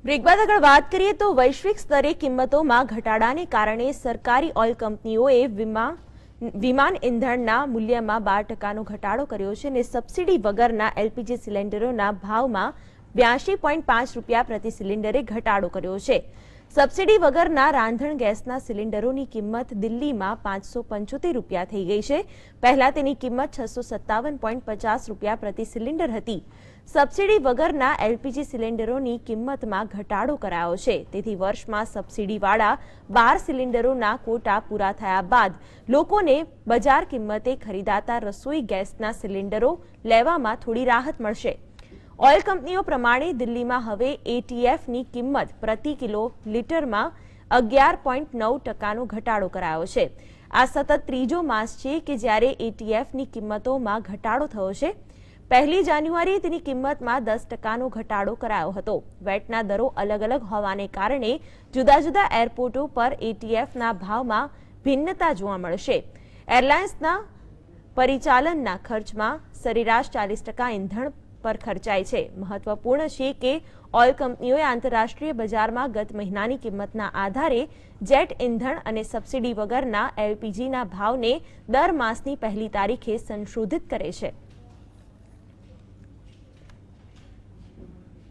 Break બાદ આગળ વાત કરીએ તો વૈશ્વિક સ્તરે કિંમતોમાં ઘટાડાને કારણે સરકારી ઓઇલ કંપનીઓએ વિમાન ઇંધણના મૂલ્યમાં 12%નો ઘટાડો કર્યો છે અને સબસિડી વગરના એલપીજી સિલિન્ડરોના ભાવમાં 82.5 રૂપિયા પ્રતિ સિલિન્ડરે ઘટાડો કર્યો છે। સબસિડી વગરના રાંધણ ગેસના સિલિન્ડરોની કિંમત દિલ્હીમાં 575 રૂપિયા થઈ ગઈ છે। પહેલા તેની કિંમત 657.50 રૂપિયા પ્રતિ સિલિન્ડર હતી। સબસિડી વગરના એલપીજી સિલિન્ડરોની કિંમતમાં ઘટાડો કરાયો છે, તેથી વર્ષમાં સબસિડીવાળા 12 સિલિન્ડરોના કોટા પૂરા થયા બાદ લોકોને બજાર કિંમતે ખરીદાતા રસોઈ ગેસના સિલિન્ડરો લેવામાં થોડી રાહત મળશે। ઓઇલ કંપનીઓ પ્રમાણે દિલ્હીમાં હવે એટીએફની કિંમત પ્રતિ કિલો લીટરમાં 11.9%નો ઘટાડો કરાયો છે। આ સતત ત્રીજો માસ છે કે જ્યારે એટીએફની કિંમતોમાં ઘટાડો થયો છે। 1 જાન્યુઆરીએ તેની કિંમતમાં 10%નો ઘટાડો કરાયો હતો। વેટના દરો અલગ અલગ હોવાને કારણે જુદા જુદા એરપોર્ટો પર એટીએફના ભાવમાં ભિન્નતા જોવા મળશે। એરલાઇન્સના પરિચાલનના ખર્ચમાં સરેરાશ 40% ઇંધણ પર ખર્ચાય છે। મહત્વપૂર્ણ છે કે ઓઇલ કંપનીઓએ આંતરરાષ્ટ્રીય બજારમાં ગત મહિનાની કિંમતના આધારે જેટ ઇંધણ અને સબસિડી વગરના એલપીજીના ભાવને દર માસની 1 તારીખે સંશોધિત કરે છે।